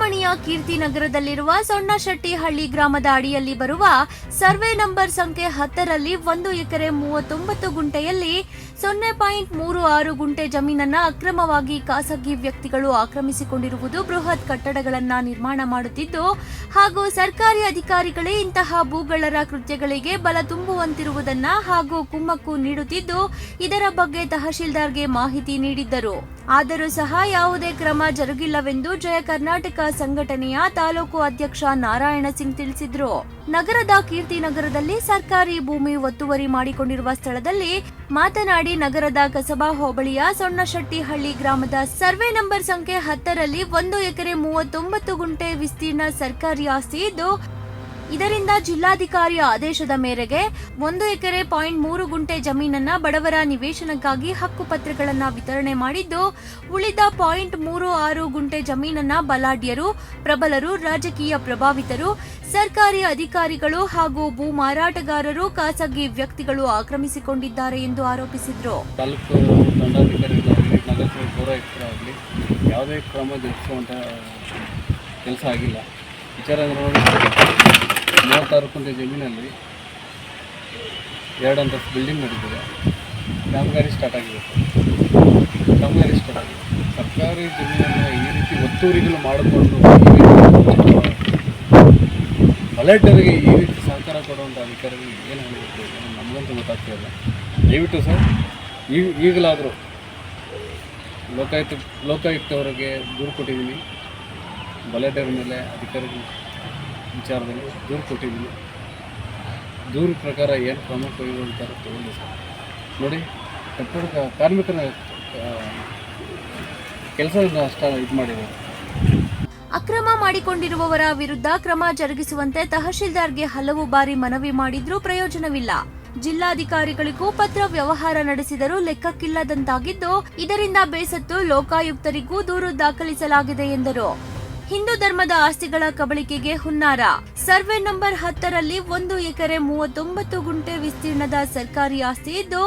ಚಿಂತಾಮಣಿಯ ಕೀರ್ತಿನಗರದಲ್ಲಿರುವ ಸೊಣ್ಣಶೆಟ್ಟಿಹಳ್ಳಿ ಗ್ರಾಮದ ಅಡಿಯಲ್ಲಿ ಬರುವ ಸರ್ವೆ ನಂಬರ್ ಸಂಖ್ಯೆ 10ರಲ್ಲಿ 1 ಎಕರೆ 39 ಗುಂಟೆಯಲ್ಲಿ 0.36 ಗುಂಟೆ ಜಮೀನನ್ನ ಅಕ್ರಮವಾಗಿ ಖಾಸಗಿ ವ್ಯಕ್ತಿಗಳು ಆಕ್ರಮಿಸಿಕೊಂಡಿರುವುದು ಬೃಹತ್ ಕಟ್ಟಡಗಳನ್ನ ನಿರ್ಮಾಣ ಮಾಡುತ್ತಿದ್ದು ಹಾಗೂ ಸರ್ಕಾರಿ ಅಧಿಕಾರಿಗಳೇ ಇಂತಹ ಭೂಗಳ್ಳರ ಕೃತ್ಯಗಳಿಗೆ ಬಲ ತುಂಬುವಂತಿರುವುದನ್ನ ಹಾಗೂ ಕುಮ್ಮಕ್ಕು ನೀಡುತ್ತಿದ್ದು ಇದರ ಬಗ್ಗೆ ತಹಶೀಲ್ದಾರ್ಗೆ ಮಾಹಿತಿ ನೀಡಿದ್ದರು. ಆದರೂ ಸಹ ಯಾವುದೇ ಕ್ರಮ ಜರುಗಿಲ್ಲವೆಂದು ಜಯ ಕರ್ನಾಟಕ ಸಂಘಟನೆಯ ತಾಲೂಕು ಅಧ್ಯಕ್ಷ ನಾರಾಯಣ ಸಿಂಗ್ ತಿಳಿಸಿದ್ರು. ನಗರದ ಕೀರ್ತಿನಗರದಲ್ಲಿ ಸರ್ಕಾರಿ ಭೂಮಿ ಒತ್ತುವರಿ ಮಾಡಿಕೊಂಡಿರುವ ಸ್ಥಳದಲ್ಲಿ ಮಾತನಾಡಿ ನಗರದ ಕಸಬಾ ಹೋಬಳಿಯ ಸೊಣ್ಣಶೆಟ್ಟಿಹಳ್ಳಿ ಗ್ರಾಮದ ಸರ್ವೆ ನಂಬರ್ ಸಂಖ್ಯೆ 10ರಲ್ಲಿ 1 ಎಕರೆ 39 ಗುಂಟೆ ವಿಸ್ತೀರ್ಣ ಸರ್ಕಾರಿ ಆಸ್ತಿ ಇದ್ದು ಇದರಿಂದ ಜಿಲ್ಲಾಧಿಕಾರಿಯ ಆದೇಶದ ಮೇರೆಗೆ 1 ಎಕರೆ 0.3 ಗುಂಟೆ ಜಮೀನನ್ನ ಬಡವರ ನಿವೇಶನಕ್ಕಾಗಿ ಹಕ್ಕುಪತ್ರಗಳನ್ನ ವಿತರಣೆ ಮಾಡಿದ್ದು ಉಳಿದ 0.36 ಗುಂಟೆ ಜಮೀನನ್ನ ಬಲಾಢ್ಯರು, ಪ್ರಬಲರು, ರಾಜಕೀಯ ಪ್ರಭಾವಿತರು, ಸರ್ಕಾರಿ ಅಧಿಕಾರಿಗಳು ಹಾಗೂ ಭೂ ಮಾರಾಟಗಾರರು, ಖಾಸಗಿ ವ್ಯಕ್ತಿಗಳು ಆಕ್ರಮಿಸಿಕೊಂಡಿದ್ದಾರೆ ಎಂದು ಆರೋಪಿಸಿದರು. ಯಾವುದೇ ಕ್ರಮ ಜರುಗಿಸುವಂತ ಕೆಲಸ ಆಗಿಲ್ಲ. ವಿಚಾರ 36 ಗುಂಟೆ ಜಮೀನಲ್ಲಿ 2 ಅಂತಸ್ತು ಬಿಲ್ಡಿಂಗ್ ನಡೀತಿದೆ. ಕಾಮಗಾರಿ ಸ್ಟಾರ್ಟ್ ಆಗಿದೆ. ಸರ್ಕಾರಿ ಜಮೀನನ್ನು ಈ ರೀತಿ ಒತ್ತುವರಿಗಳು ಮಾಡಿಕೊಂಡು ಬಲಾಢ್ಯರಿಗೆ ಈ ರೀತಿ ಸಹಕಾರ ಕೊಡುವಂಥ ಅಧಿಕಾರಿಗಳು ಏನಾಗಬೇಕು ನಮಗಂತೂ ಗೊತ್ತಾಗ್ತಿಲ್ಲ. ದಯವಿಟ್ಟು ಸರ್ ಈಗಲಾದರೂ ಲೋಕಾಯುಕ್ತವರಿಗೆ ದೂರು ಕೊಟ್ಟಿದ್ದೀನಿ. ಬಲಾಢ್ಯರ ಮೇಲೆ ಅಧಿಕಾರಿಗಳ ವಿಚಾರದಲ್ಲಿ ದೂರು ಕೊಟ್ಟಿದ್ದೀನಿ. ದೂರು ಪ್ರಕಾರ ಏನು ಕ್ರಮ ಕೈಗೊಳ್ತಾರ ತಗೊಂಡು ಸರ್ ನೋಡಿ, ಕಟ್ಟಡ ಕಾರ್ಮಿಕರ ಕೆಲಸವನ್ನು ಅಷ್ಟ ಇದು ಮಾಡಿದ್ದಾರೆ. ಅಕ್ರಮ ಮಾಡಿಕೊಂಡಿರುವವರ ವಿರುದ್ಧ ಕ್ರಮ ಜರುಗಿಸುವಂತೆ ತಹಶೀಲ್ದಾರ್ಗೆ ಹಲವು ಬಾರಿ ಮನವಿ ಮಾಡಿದ್ರೂ ಪ್ರಯೋಜನವಿಲ್ಲ. ಜಿಲ್ಲಾಧಿಕಾರಿಗಳಿಗೂ ಪತ್ರ ವ್ಯವಹಾರ ನಡೆಸಿದರೂ ಲೆಕ್ಕಕ್ಕಿಲ್ಲದಂತಾಗಿದ್ದು ಇದರಿಂದ ಬೇಸತ್ತು ಲೋಕಾಯುಕ್ತರಿಗೂ ದೂರು ದಾಖಲಿಸಲಾಗಿದೆ ಎಂದರು. ಹಿಂದೂ ಧರ್ಮದ ಆಸ್ತಿಗಳ ಕಬಳಿಕೆಗೆ ಹುನ್ನಾರ. ಸರ್ವೆ ನಂಬರ್ 10ರಲ್ಲಿ 1 ಎಕರೆ 39 ಗುಂಟೆ ವಿಸ್ತೀರ್ಣದ ಸರ್ಕಾರಿ ಆಸ್ತಿ ಇದ್ದು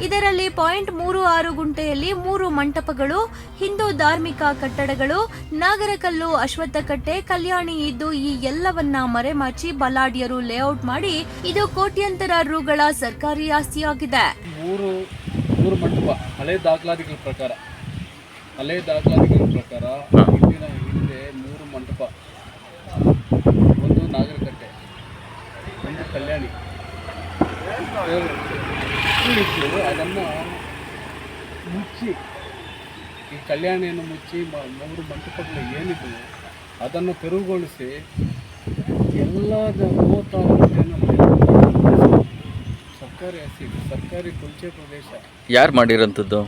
ಇದರಲ್ಲಿ 0.36 ಗುಂಟೆಯಲ್ಲಿ 3 ಮಂಟಪಗಳು, ಹಿಂದೂ ಧಾರ್ಮಿಕ ಕಟ್ಟಡಗಳು, ನಾಗರಕಲ್ಲು, ಅಶ್ವತ್ಥಕಟ್ಟೆ, ಕಲ್ಯಾಣಿ ಇದ್ದು ಈ ಎಲ್ಲವನ್ನ ಮರೆಮಾಚಿ ಬಲಾಢ್ಯರು ಲೇಔಟ್ ಮಾಡಿ ಇದು ಕೋಟ್ಯಂತರ ರುಗಳ ಸರ್ಕಾರಿ ಆಸ್ತಿಯಾಗಿದೆ. 3 ಮಂಟಪ ಹಳೆ ದಾಖಲಾತಿಗಳ ಪ್ರಕಾರ ಹಿಂದೆ 3 ಮಂಟಪ, 1 ನಾಗರಕಟ್ಟೆ, 1 ಕಲ್ಯಾಣಿ ಅದನ್ನು ಮುಚ್ಚಿ, ಈ ಕಲ್ಯಾಣಿಯನ್ನು ಮುಚ್ಚಿ 3 ಮಂಟಪಗಳು ಏನಿದ್ದವು ಅದನ್ನು ತೆರವುಗೊಳಿಸಿ ಎಲ್ಲ 36 ಗಂಟೆಯನ್ನು ಸರ್ಕಾರಿ ಆಸ್ತಿ, ಸರ್ಕಾರಿ ಕುಲ್ಚೆ ಪ್ರದೇಶ. ಯಾರು ಮಾಡಿರೋಂಥದ್ದು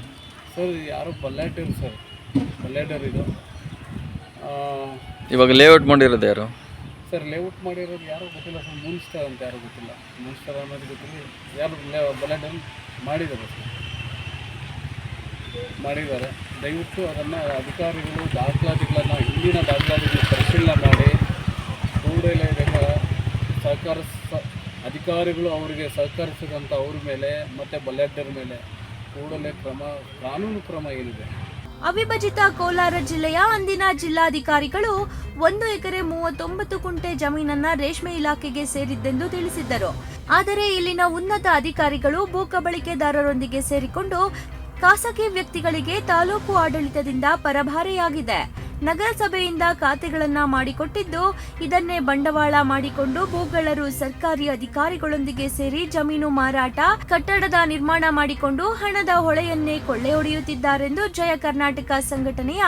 ಸರ್? ಯಾರು ಬಲ್ಲಾಢ್ಯರು ಸರ್, ಬಲ್ಲಾಢ್ಯರು ಇದು. ಇವಾಗ ಲೇಔಟ್ ಮಾಡಿರೋದು ಯಾರು ಸರ್? ಲೇಔಟ್ ಮಾಡಿರೋದು ಯಾರು ಗೊತ್ತಿಲ್ಲ ಸರ್. ಮುನ್ಸ್ಟರ್ ಅಂತ ಯಾರು ಗೊತ್ತಿಲ್ಲ. ಮುನ್ಸ್ಟರ್ ಅನ್ನೋದು ಗೊತ್ತಿಲ್ಲ. ಯಾರು ಬಲ್ಲಾಢ್ಯರು ಮಾಡಿದ್ದಾರೆ. ದಯವಿಟ್ಟು ಅದನ್ನು ಅಧಿಕಾರಿಗಳು ದಾಖಲಾತಿಗಳನ್ನು, ಹಿಂದಿನ ದಾಖಲಾತಿಗಳನ್ನು ಪರಿಶೀಲನೆ ಮಾಡಿ ಕೂಡಲೇ ಸಹಕಾರ ಅಧಿಕಾರಿಗಳು ಅವರಿಗೆ ಸಹಕರಿಸಿದಂಥ ಅವ್ರ ಮೇಲೆ ಮತ್ತು ಬಲ್ಲಾಢ್ಯರ ಮೇಲೆ ಕೂಡಲೇ ಕಾನೂನು ಕ್ರಮ ಏನಿದೆ. ಅವಿಭಜಿತ ಕೋಲಾರ ಜಿಲ್ಲೆಯ ಅಂದಿನ ಜಿಲ್ಲಾಧಿಕಾರಿಗಳು 1 ಎಕರೆ 39 ಗುಂಟೆ ಜಮೀನನ್ನ ರೇಷ್ಮೆ ಇಲಾಖೆಗೆ ಸೇರಿದ್ದೆಂದು ತಿಳಿಸಿದ್ದರು. ಆದರೆ ಇಲ್ಲಿನ ಉನ್ನತ ಅಧಿಕಾರಿಗಳು ಭೂ ಕಬಳಿಕೆದಾರರೊಂದಿಗೆ ಸೇರಿಕೊಂಡು ಖಾಸಗಿ ವ್ಯಕ್ತಿಗಳಿಗೆ ತಾಲೂಕು ಆಡಳಿತದಿಂದ ಪರಭಾರೆಯಾಗಿದೆ. ನಗರಸಭೆಯಿಂದ ಖಾತೆಗಳನ್ನ ಮಾಡಿಕೊಟ್ಟಿದ್ದು ಇದನ್ನೇ ಬಂಡವಾಳ ಮಾಡಿಕೊಂಡು ಭೂಗಳ್ಳರು ಸರ್ಕಾರಿ ಅಧಿಕಾರಿಗಳೊಂದಿಗೆ ಸೇರಿ ಜಮೀನು ಮಾರಾಟ, ಕಟ್ಟಡದ ನಿರ್ಮಾಣ ಮಾಡಿಕೊಂಡು ಹಣದ ಹೊಳೆಯನ್ನೇ ಕೊಳ್ಳೆ ಹೊಡೆಯುತ್ತಿದ್ದಾರೆಂದು ಜಯ ಕರ್ನಾಟಕ ಸಂಘಟನೆಯ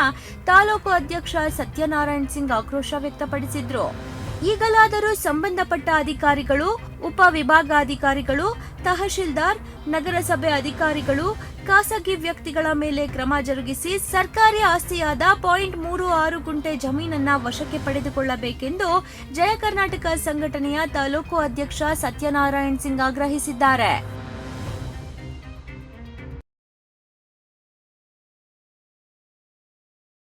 ತಾಲೂಕು ಅಧ್ಯಕ್ಷ ಸತ್ಯನಾರಾಯಣ ಸಿಂಗ್ ಆಕ್ರೋಶ ವ್ಯಕ್ತಪಡಿಸಿದ್ರು. ಈಗಲಾದರೂ ಸಂಬಂಧಪಟ್ಟ ಅಧಿಕಾರಿಗಳು, ಉಪವಿಭಾಗಾಧಿಕಾರಿಗಳು, ತಹಶೀಲ್ದಾರ್, ನಗರಸಭೆ ಅಧಿಕಾರಿಗಳು ಖಾಸಗಿ ವ್ಯಕ್ತಿಗಳ ಮೇಲೆ ಕ್ರಮ ಜರುಗಿಸಿ ಸರ್ಕಾರಿ ಆಸ್ತಿಯಾದ 0.36 ಗುಂಟೆ ಜಮೀನನ್ನ ವಶಕ್ಕೆ ಪಡೆದುಕೊಳ್ಳಬೇಕೆಂದು ಜಯ ಕರ್ನಾಟಕ ಸಂಘಟನೆಯ ತಾಲೂಕು ಅಧ್ಯಕ್ಷ ಸತ್ಯನಾರಾಯಣ ಸಿಂಗ್ ಆಗ್ರಹಿಸಿದ್ದಾರೆ.